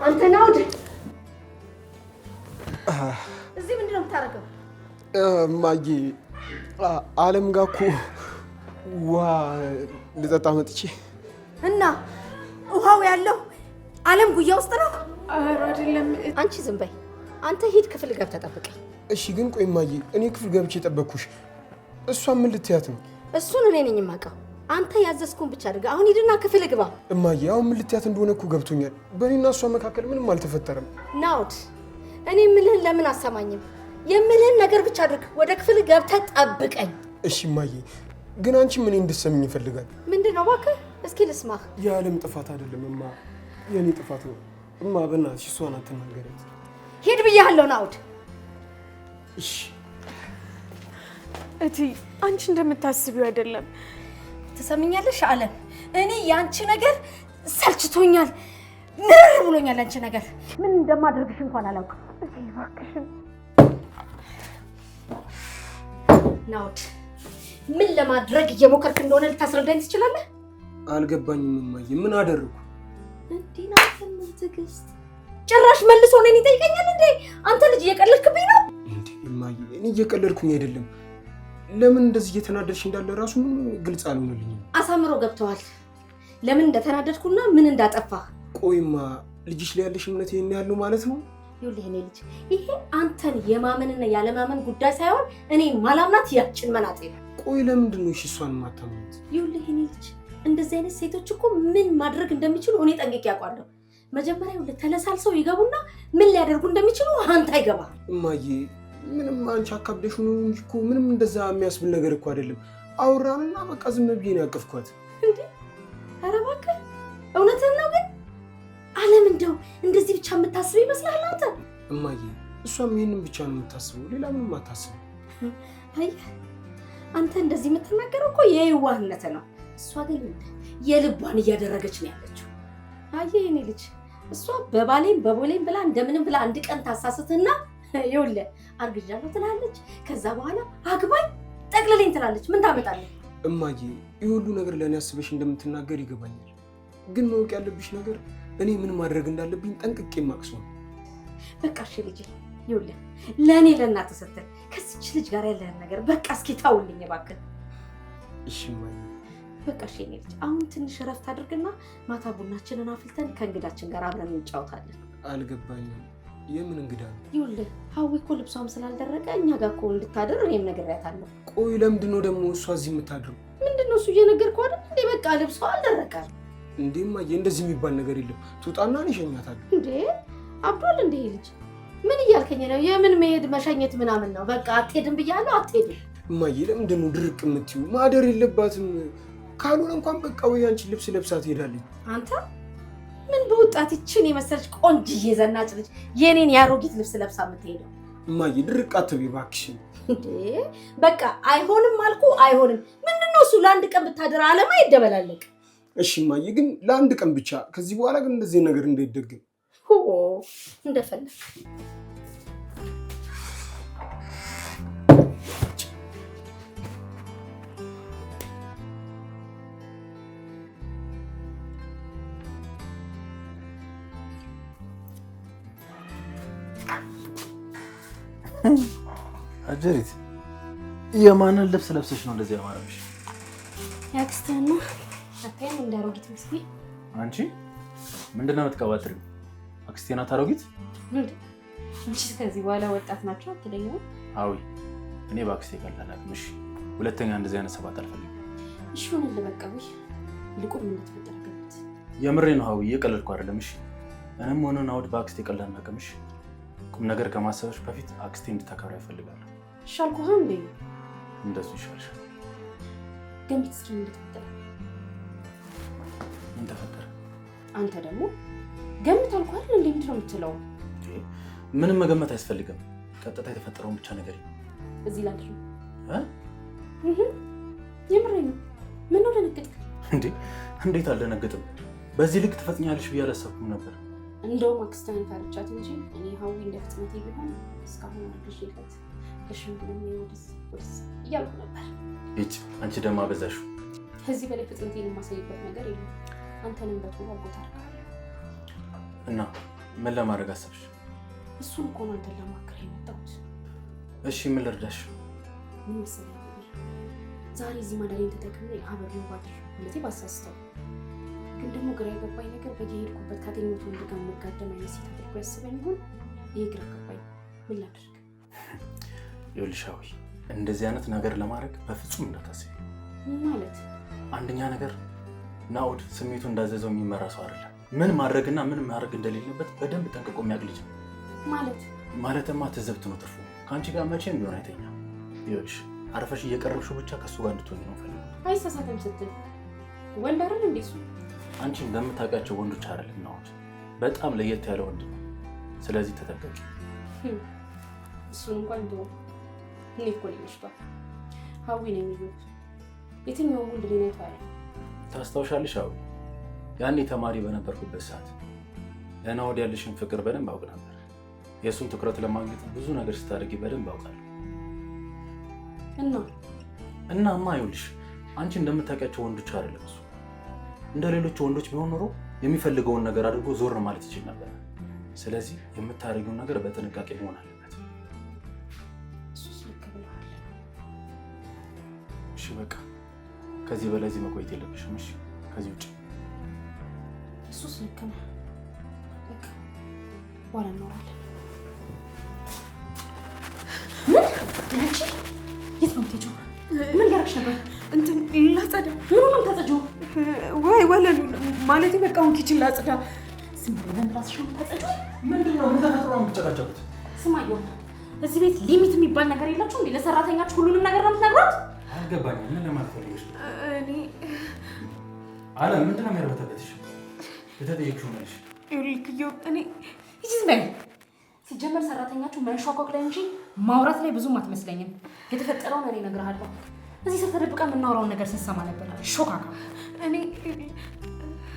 አንተ ናውድ እዚህ ምንድነው የምታደርገው? ማጊ አለም ጋር እኮ ውሃ ልጠጣ መጥቼ እና ውሃው ያለው አለም ጉያ ውስጥ ነው? ኧረ አይደለም። አንቺ ዝም በይ። አንተ ሂድ ክፍል ገብተህ ጠብቀኝ። እሺ ግን ቆይ ማጊ፣ እኔ ክፍል ገብቼ ጠበቅኩሽ። እሷን ምን ልትያት ነው? እሱን እኔ ነኝ የማውቀው። አንተ ያዘዝኩን ብቻ አድርገህ አሁን ሂድና ክፍል ግባ። እማዬ አሁን ምን ልትያት እንደሆነ እኮ ገብቶኛል። በእኔና እሷ መካከል ምንም አልተፈጠረም። ናውድ እኔ የምልህን ለምን አሰማኝም? የምልህን ነገር ብቻ አድርግ። ወደ ክፍል ገብተህ ጠብቀኝ። እሺ እማዬ፣ ግን አንቺ ምን እንድትሰሚኝ ይፈልጋል? ምንድነው እባክህ? እስኪ ልስማህ። የዓለም ጥፋት አይደለም እማ፣ የኔ ጥፋት ነው። እማ በእናትሽ እሷን አትናገሪያት። ሂድ ብያለሁ ናውድ። እሺ እቲ አንቺ እንደምታስቢው አይደለም። ትሰምኛለሽ አለም? እኔ ያንቺ ነገር ሰልችቶኛል፣ ምርር ብሎኛል። ያንቺ ነገር ምን እንደማደርግሽ እንኳን አላውቅም። እባክሽን ናውድ፣ ምን ለማድረግ እየሞከርክ እንደሆነ ልታስረዳኝ ትችላለህ? አልገባኝም እማዬ፣ ምን አደረኩ? እንዴ ናውድ፣ ምን ትዕግስት! ጭራሽ መልሶ እኔን ይጠይቀኛል እንዴ? አንተ ልጅ እየቀለድክብኝ ነው እንዴ? እማዬ እኔ እየቀለድኩኝ አይደለም። ለምን እንደዚህ እየተናደድሽ እንዳለ ራሱ ምን ግልጽ አልሆነልኝም። አሳምሮ ገብተዋል ለምን እንደተናደድኩና ምን እንዳጠፋ። ቆይማ ልጅሽ ላይ ያለሽ እምነት ይሄን ያለው ማለት ነው? ይኸውልህ እኔ ልጅ ይሄ አንተን የማመንና ያለማመን ጉዳይ ሳይሆን እኔ ማላምናት ያችን መናጤ ነው። ቆይ ለምንድን ነው እሷን የማታምኑት? ይኸውልህ እኔ ልጅ እንደዚህ አይነት ሴቶች እኮ ምን ማድረግ እንደሚችሉ እኔ ጠንቅቄ ያውቃለሁ። መጀመሪያ ይኸውልህ ተለሳልሰው ይገቡና ምን ሊያደርጉ እንደሚችሉ አንተ አይገባም። እማዬ ምንም አንቺ አካብደሽ ነው እንጂ እኮ ምንም እንደዛ የሚያስብል ነገር እኮ አይደለም። አውራንና በቃ ዝም ብዬ ነው ያቀፍኳት። እንዴ ኧረ እባክህ እውነትህን ነው ግን አለም እንደው እንደዚህ ብቻ የምታስብ ይመስላል አንተ? እማዬ እሷም ይሄንን ብቻ ነው የምታስበው፣ ሌላ ምንም አታስብም። አየህ አንተ እንደዚህ የምትናገረው እኮ የዋህነት ነው። እሷ ግን የልቧን እያደረገች ነው ያለችው። አየህ የኔ ልጅ እሷ በባሌም በቦሌም ብላ እንደምንም ብላ አንድ ቀን ታሳስትና ይኸውልህ አርግዣለሁ ትላለች። ከዛ በኋላ አግባኝ ጠቅልለኝ ትላለች። ምን ታመጣለህ? እማዬ ይህ ሁሉ ነገር ለእኔ አስበሽ እንደምትናገር ይገባኛል። ግን ማወቅ ያለብሽ ነገር እኔ ምን ማድረግ እንዳለብኝ ጠንቅቄ ማቅሶ ነው። በቃ እሺ ልጅ ይኸውልህ ለእኔ ለእናትህ ስትል ከዚች ልጅ ጋር ያለህን ነገር በቃ እስኪ ታውልኝ እባክህ። እሺ እማዬ በቃ እሺ የኔ ልጅ አሁን ትንሽ እረፍት አድርግና ማታ ቡናችንን አፍልተን ከእንግዳችን ጋር አብረን እንጫወታለን። አልገባኝም። የምን እንግዳ ነው? ይኸውልህ ሀዊ እኮ ልብሷም ስላልደረቀ እኛ ጋር እኮ እንድታድር እኔም ነግሬያታለሁ። ቆይ ለምንድን ነው ደግሞ እሷ እዚህ የምታድረው? ምንድን ነው እሱ እየነገርኩህ አይደል እንዴ? በቃ ልብሷ አልደረቀም። እንዴ እማዬ እንደዚህ የሚባል ነገር የለም። ትውጣና እኔ እሸኛታለሁ። እንዴ አብዷል እንዴ ልጅ ምን እያልከኝ ነው? የምን መሄድ መሸኘት ምናምን ነው? በቃ አትሄድም ብያለሁ። አትሄድም። እማዬ ለምንድን ነው ድርቅ የምትይው? ማደር የለባትም። ካልሆነ እንኳን በቃ ወይ አንቺን ልብስ ለብሳ ትሄዳለች። አንተ ምን በወጣት ይችን የመሰለች ቆንጅዬ ዘናጭ ልጅ የኔን የአሮጊት ልብስ ለብሳ የምትሄደው? እማዬ ድርቅ አትበይ እባክሽን። እንዴ በቃ አይሆንም አልኩ አይሆንም። ምንድነው እሱ ለአንድ ቀን ብታደር አለማ ይደበላለቅ። እሺ እማዬ ግን ለአንድ ቀን ብቻ። ከዚህ በኋላ ግን እንደዚህ ነገር እንዳይደገም። እንደፈለግ አጀሪት የማንን ልብስ ለብሰሽ ነው እንደዚህ ያማረብሽ? ያክስትህን ነው። አታይም እንደ አሮጊት ምስኪ። አንቺ ምንድነው የምትቀባጥሪው? አክስቴ ናት አሮጊት? አንቺ ከዚህ በኋላ ወጣት ናቸው አትለኝም? አዊ እኔ በአክስቴ ቀላላቅም። እሺ ሁለተኛ እንደዚህ አይነት ሰባት አልፈልግም። እሺ ሆነ ለበቃዊ ልቁም እንደተፈጠረ ገበት። የምሬ ነው ሀዊ፣ እየቀለድኩ አይደለም። እሺ እኔም ሆነ ናውድ በአክስቴ ቀላል ናቅም። እሺ ቁም ነገር ከማሰብሽ በፊት አክስቴ እንድታከብራ ይፈልጋለሁ። ሻልኩህ እንዴ? እንደሱ ይሻልሻል። ገምት እስኪ ምን ተፈጠረ? ምን ተፈጠረ? አንተ ደግሞ ገምት አልኩህ አይደል? እንዴ ምንድን ነው የምትለው? ምንም መገመት አያስፈልግም። ቀጥታ የተፈጠረውን ብቻ ነገር እዚህ ላድር ነው የምሬ ነው። ምን ነው ደነገጥክ እንዴ? እንዴት አልደነገጥም? በዚህ ልክ ትፈጥኛለሽ ብዬ አላሰብኩም ነበር። እንደውም አክስታን ፈርቻት እንጂ እኔ ሀዊ እንደ ፍጥነቴ ቢሆን እስካሁን አድርሽ ይፈት ለሽምግልና ወደስ እያልኩ ነበር። ይች አንቺ ደግሞ አበዛሽው። ከዚህ በላይ ፍጥነቴን የማሳይበት ነገር የለም። አንተንም በቶሎ አጎታ አድርጋለሁ እና ምን ለማድረግ አሰብሽ? እሱን እኮ ነው አንተን ለማከራ የመጣሁት። እሺ ምን ልርዳሽ? ምን መሰለህ ዛሬ እዚህ ማደሬን ተጠቅሜ አብሬው ባድር ማለቴ ባሳስተው፣ ግን ደግሞ ግራ የገባኝ ነገር በየሄድኩበት ካገኘሁት ወንድ ጋር መጋደም አይነት ሴት አድርጎ ያስበኝ ይሆን? ይሄ ግራ ገባኝ። ምን ላድርግ? ይኸውልሽ ሀዊ፣ እንደዚህ አይነት ነገር ለማድረግ በፍጹም እንዳታስቢ። ማለት አንደኛ ነገር ናኦድ ስሜቱ እንዳዘዘው የሚመራ ሰው አይደለም። ምን ማድረግና ምን ማድረግ እንደሌለበት በደንብ ጠንቅቆ የሚያውቅ ልጅ ነው። ማለትማ ትዝብት ነው ትርፉ። ከአንቺ ጋር መቼም ቢሆን አይተኛም። ይኸውልሽ አርፈሽ እየቀረብሽው ብቻ ከሱ ጋር እንድትሆኝ ነው ፈልጉ። አይሳሳትም ስትል ወንድ አይደል እንዴ እሱ? አንቺ እንደምታውቂያቸው ወንዶች አይደለም ናኦድ፣ በጣም ለየት ያለ ወንድ ነው። ስለዚህ ተጠንቀቂ። እሱን እንኳን እንደው እኔ እኮ ልጅቷ ሀዊ ነው የሚሉት። የትኛውም ወንድ ላይ ነው ታዲያ? ታስታውሻለሽ ሀዊ፣ ያኔ ተማሪ በነበርኩበት ሰዓት ለናኦድ ያለሽን ፍቅር በደንብ አውቅ ነበር። የእሱን ትኩረት ለማግኘት ብዙ ነገር ስታደርጊ በደንብ አውቃለሁ። እናማ ይኸውልሽ አንቺ እንደምታውቂያቸው ወንዶች አይደለም እሱ። እንደ ሌሎች ወንዶች ቢሆን ኖሮ የሚፈልገውን ነገር አድርጎ ዞር ማለት ይችል ነበር። ስለዚህ የምታደርጊውን ነገር በጥንቃቄ መሆን አለበት። እሱስ ልክ ብለሃል። እሺ በቃ ከዚህ በላይ እዚህ መቆየት የለብሽም። እሺ ከዚህ ውጭ። እሱስ ልክ ነው። በቃ በኋላ እናወራለን። አንቺ የት ነው የምትሄጂው? ምን ያደረግሽ ነበር? እንትን ላጸዳ። ምኑን ነው የምታጸጂው? ወይ ወለሉ ማለት በቃ አሁን ኪችን ላጽዳ። ዝም ብለን ራስሽ ነው የምታጸጂው? ምንድነው? ምን ተፈጥሮ ነው የምትጨቃጨቁት? ስማየው እዚህ ቤት ሊሚት የሚባል ነገር የላችሁ እንዴ? ለሰራተኛችሁ ሁሉንም ነገር ነው የምትነግሯት? አልገባኝም። ምን ለማለት ፈልገሽ ነው? እኔ አለም ምንድነው የሚያርበተበትሽ? የተጠየቅሽው ነሽ? ይልክየው እኔ ዝም በይ። ሲጀመር ሰራተኛችሁ መንሿኳክ ላይ እንጂ ማውራት ላይ ብዙም አትመስለኝም። የተፈጠረውን እኔ እነግርሃለሁ። እዚህ ስር ተደብቃ የምናወራውን ነገር ስትሰማ ነበር። ሾካካ። እኔ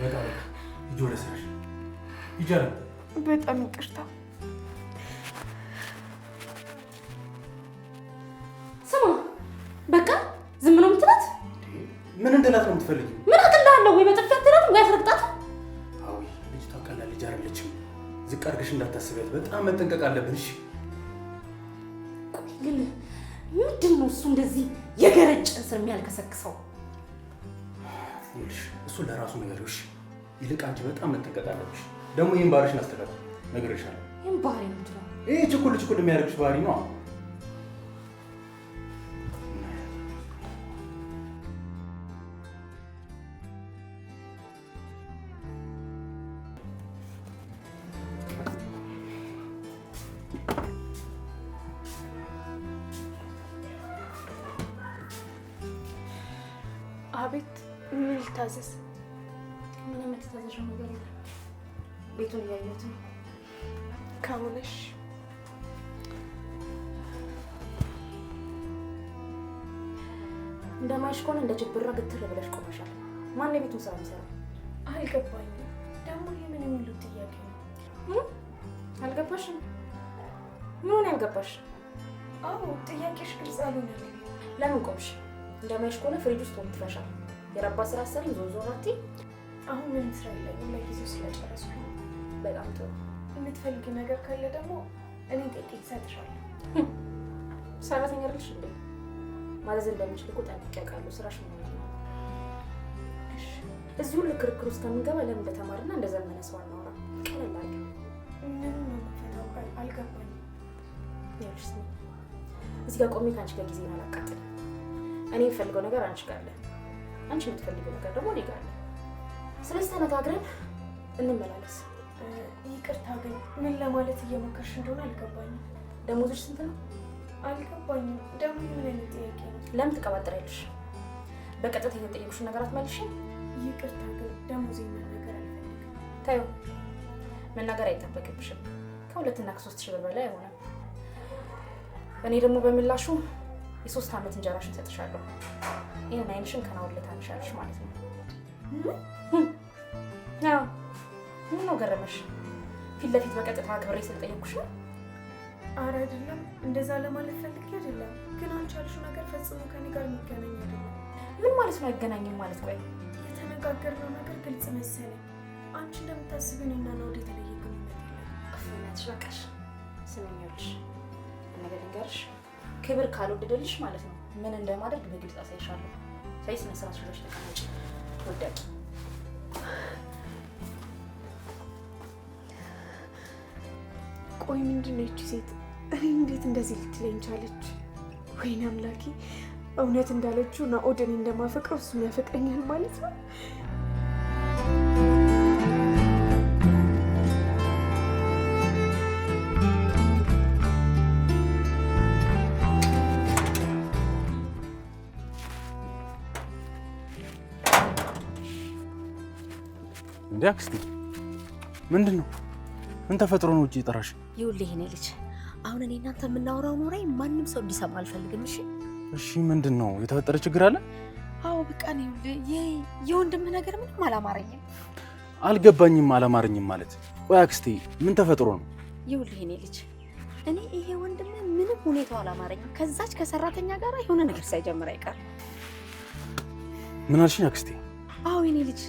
በቃ ሂጂ ወደ ስራሽ ሂጂ። በጣም ይቅርታ። ስማ በቃ ዝም ነው የምትላት? ምን እንድላት ነው የምትፈልጊው? ምን አቅልሃለሁ? ወይ በጥፊ አትላትም ወይ አስረግጣት? አዊ ልጅቷ ቀላል ልጅ አይደለችም። ዝቅ አድርገሽ እንዳታስቢያት። በጣም መጠንቀቅ አለብን። እሺ ግን ምንድን ነው እሱ እንደዚህ የገረጨን ስር የሚያልከሰክሰው? ይኸውልሽ እሱ ለራሱ ነገር ይውሽ። ይልቅ አንቺ በጣም መጠንቀቅ አለብሽ። ደግሞ ይሄን ባህሪሽን አስተካክል። ነግሬሻለሁ። ይሄን ባህሪ ነው ትለው? ይሄ ችኩል የሚያደርግሽ ባህሪ ነው። አቤት። ምን ልታዘዝ? ምን የምትታዘዥው ነገር የለም። ቤቱን እያየሁት ነው። ከሆነሽ እንደማይሽ ከሆነ እንደ ጅብራ ግትር ብለሽ ቆመሻል። ማን የቤቱን ስራ የሚሰራው? አልገባኝም። ደግሞ የምን የሚሉት ጥያቄ ነው? አልገባሽም? ምኑን ያልገባሽ? አዎ ጥያቄሽ ግልጽ አልሆነልኝም። ለምን ቆምሽ? እንደማይሽ ከሆነ ፍሪጅ ውስጥ ሆኖ ትፈሻል። የረባ ስራ አሰሪኝ ዞር ዞር አትይ። አሁን ምንም ስራ የለኝም። ለጊዜው ስለጨረስኩ። በጣም ጥሩ። የምትፈልጊ ነገር ካለ ደግሞ እኔ ጠይቄ እሰጥሻለሁ። ሰራተኛ አይደለሽ እንዴ? ማዘዝ እንደምችል እኮ ጠንቅቄ አውቃለሁ። ስራሽ ምን ነው? እሺ እዚህ ሁሉ ክርክር ውስጥ ከምንገባ ለምን እንደተማርና እንደዘመነ ሰው አናወራ? ቀለል አድርጊ። ምንም ነው የምትፈታው? አልገባኝም። ይኸውልሽ ስሚ፣ እዚህ ጋር ቆሜ ከአንቺ ጋር ጊዜን አላቃጥልም። እኔ የምፈልገው ነገር አንቺ ጋር አለ፣ አንቺ የምትፈልጊው ነገር ደግሞ እኔ ጋር አለ። ስለዚህ ተነጋግረን እንመላለስ። ይቅርታ ግን ምን ለማለት እየሞከርሽ እንደሆነ አልገባኝም። ደሞዝሽ ስንት ነው? አልገባኝም። ደግሞ ምን አይነት ጥያቄ ነው? ለምን ትቀባጥሪያለሽ? በቀጥታ የተጠየቁሽን ነገር አትመልሽም? ይቅርታ ግን ደሞዜን መናገር አልፈልግም። ታዩ መናገር አይጠበቅብሽም። ከ2 እና ከ3 ሺህ ብር በላይ አይሆንም። እኔ ደግሞ በምላሹ የ3 ዓመት እንጀራሽን ሰጥሻለሁ። ይሄን አይንሽን ከናውለት አንሻለሽ ማለት ነው። አዎ ምን ነው ገረመሽ? ፊት ለፊት በቀጥታ አክብሬ ስለጠየቅኩሽ ነው። ኧረ አይደለም፣ እንደዛ ለማለት ፈልጌ አይደለም። ግን አንቺ ያልሽው ነገር ፈጽሞ ከኔ ጋር የሚገናኝ አይደለም። ምን ማለት ነው አይገናኝም ማለት? ቆይ የተነጋገርነው ነገር ግልጽ መሰለኝ። አንቺ እንደምታስቢው እኔና ናኦድ የተለየ ግንኙነት የለም። በእናትሽ በቃሽ። ስሚኝልሽ ነገር ልንገርሽ፣ ክብር ካልወደደልሽ ማለት ነው ምን እንደማደርግ በግልጽ አሳይሻለሁ። ሳይስ መስራትሽ ብለሽ ተቀመጪ። ወደቂ ቆይ ምንድነው እቺ ሴት እኔ እንዴት እንደዚህ ልትለኝ ቻለች? ወይኔ አምላኬ፣ እውነት እንዳለችው ናኦድ እኔ እንደማፈቅረው እሱም ያፈቅረኛል ማለት ነው? እንዴ አክስቴ ምንድነው? ምን ተፈጥሮ ነው ውጪ ጠራሽ? ይኸውልህ የኔ ልጅ አሁን እኔ እናንተ የምናወራው ኖሬ ማንም ሰው እንዲሰማ አልፈልግም። እሺ ምንድነው? የተፈጠረ ችግር አለ? አዎ በቃ ነው የወንድምህ ነገር ምንም አላማረኝም። አልገባኝም። አላማረኝም ማለት? ቆይ አክስቴ ምን ተፈጥሮ ነው? ይኸውልህ የኔ ልጅ እኔ ይሄ ወንድምህ ምንም ሁኔታው አላማረኝም። ከዛች ከሰራተኛ ጋር የሆነ ነገር ሳይጀምር አይቀር። ምን አልሽኝ አክስቴ? አዎ የኔ ልጅ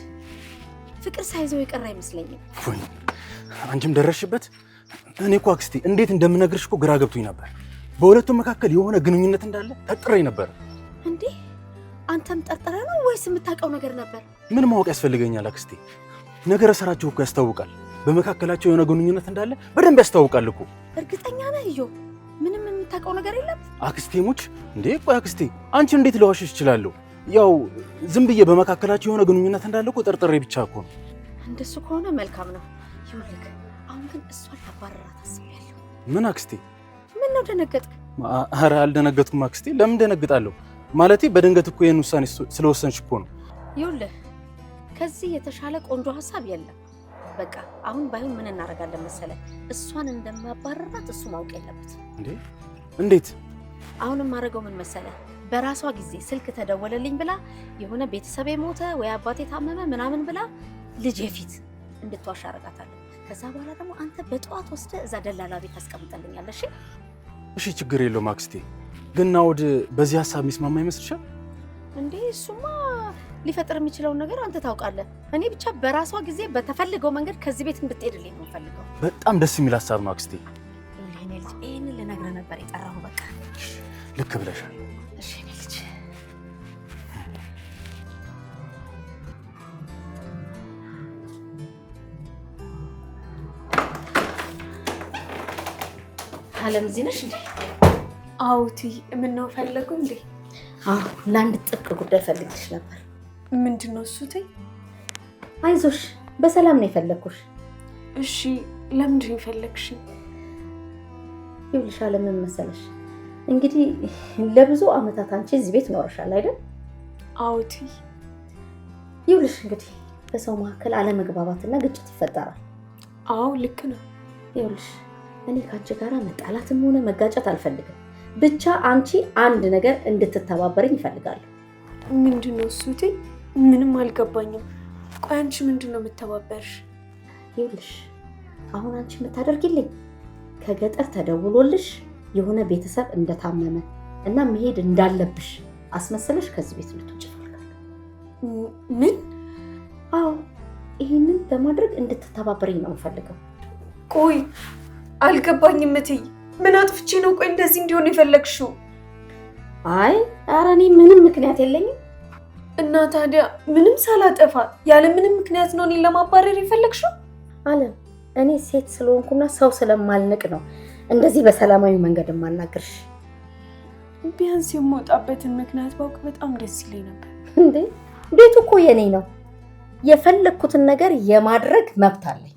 ፍቅር ሳይዘው የቀረ አይመስለኝም። ወይ አንቺም ደረሽበት? እኔ እኮ አክስቴ እንዴት እንደምነግርሽ እኮ ግራ ገብቶኝ ነበር። በሁለቱም መካከል የሆነ ግንኙነት እንዳለ ጠርጥሬ ነበር። እንዴ አንተም ጠርጥረህ ነው ወይስ የምታውቀው ነገር ነበር? ምን ማወቅ ያስፈልገኛል አክስቴ? ነገረ ስራቸው እኮ ያስታውቃል። በመካከላቸው የሆነ ግንኙነት እንዳለ በደንብ ያስታውቃል እኮ። እርግጠኛ ነህ? ምንም የምታውቀው ነገር የለም? አክስቴ ሙች እንዴ! ቆይ አክስቴ አንቺ እንዴት ልዋሽሽ እችላለሁ? ያው ዝም ብዬ በመካከላቸው የሆነ ግንኙነት እንዳለ እኮ ጠርጥሬ ብቻ እኮ ነው። እንደሱ ከሆነ መልካም ነው። ይኸውልህ አሁን ግን እሷን ላባረራት አስቤያለሁ። ምን አክስቴ? ምን ነው ደነገጥክ? ኧረ አልደነገጥኩም አክስቴ። ለምን ደነግጣለሁ? ማለቴ በድንገት እኮ ይሄን ውሳኔ ስለወሰንሽ እኮ ነው። ይኸውልህ ከዚህ የተሻለ ቆንጆ ሀሳብ የለም። በቃ አሁን ባይሆን ምን እናደርጋለን መሰለህ? እሷን እንደማባረራት እሱ ማወቅ የለበትም። እንዴ እንዴት? አሁንም ማድረገው ምን መሰለህ? በራሷ ጊዜ ስልክ ተደወለልኝ ብላ የሆነ ቤተሰብ ሞተ ወይ አባቴ ታመመ ምናምን ብላ ልጅ የፊት እንድትዋሽ አደርጋታለሁ። ከዛ በኋላ ደግሞ አንተ በጠዋት ወስደህ እዛ ደላላ ቤት ታስቀምጠልኛለሽ። እሺ ችግር የለውም አክስቴ። ግን ናኦድ በዚህ ሀሳብ የሚስማማ ይመስልሻል? እንዴ እሱማ ሊፈጥር የሚችለውን ነገር አንተ ታውቃለህ። እኔ ብቻ በራሷ ጊዜ በተፈልገው መንገድ ከዚህ ቤት እንድትሄድልኝ ነው የምፈልገው። በጣም ደስ የሚል ሀሳብ ነው አክስቴ። ይህንን ልነግርህ ነበር የጠራሁ። በቃ ልክ ብለሻል። እሺ እኔ ልጅ አለም እዚህ ነሽ እንዴ? አዎ እትዬ፣ ምነው ፈለጉ እንዴ? አዎ ለአንድ ጥብቅ ጉዳይ ፈልግሽ ነበር። ምንድን ነው እሱ እትዬ? አይዞሽ በሰላም ነው የፈለግኩሽ። እሺ ለምንድን ነው የፈለግሽኝ? ይኸውልሽ አለም ምን መሰለሽ፣ እንግዲህ ለብዙ አመታት አንቺ እዚህ ቤት ኖርሻል አይደል? አዎ እትዬ። ይኸውልሽ እንግዲህ በሰው መካከል አለመግባባትና ግጭት ይፈጠራል። አዎ ልክ ነው። ይኸውልሽ እኔ ካንቺ ጋር መጣላትም ሆነ መጋጨት አልፈልግም። ብቻ አንቺ አንድ ነገር እንድትተባበረኝ ይፈልጋለሁ። ምንድን ነው እሱ እትዬ? ምንም አልገባኝም። ቆይ አንቺ ምንድን ነው የምተባበርሽ? ይኸውልሽ አሁን አንቺ የምታደርጊልኝ ከገጠር ተደውሎልሽ የሆነ ቤተሰብ እንደታመመ እና መሄድ እንዳለብሽ አስመስለሽ ከዚህ ቤት ልትወጪ እፈልጋለሁ። ምን? አዎ ይሄንን በማድረግ እንድትተባበረኝ ነው የምፈልገው። ቆይ አልገባኝም እትዬ። ምን አጥፍቼ ነው ቆይ እንደዚህ እንዲሆን የፈለግሽው? አይ ኧረ እኔ ምንም ምክንያት የለኝም። እና ታዲያ ምንም ሳላጠፋ ያለ ምንም ምክንያት ነው እኔን ለማባረር የፈለግሽው? አለም እኔ ሴት ስለሆንኩና ሰው ስለማልንቅ ነው እንደዚህ በሰላማዊ መንገድ የማናገርሽ። ቢያንስ የምወጣበትን ምክንያት ባውቅ በጣም ደስ ይለኝ ነበር። እንዴ ቤቱ እኮ የኔ ነው። የፈለግኩትን ነገር የማድረግ መብት አለኝ።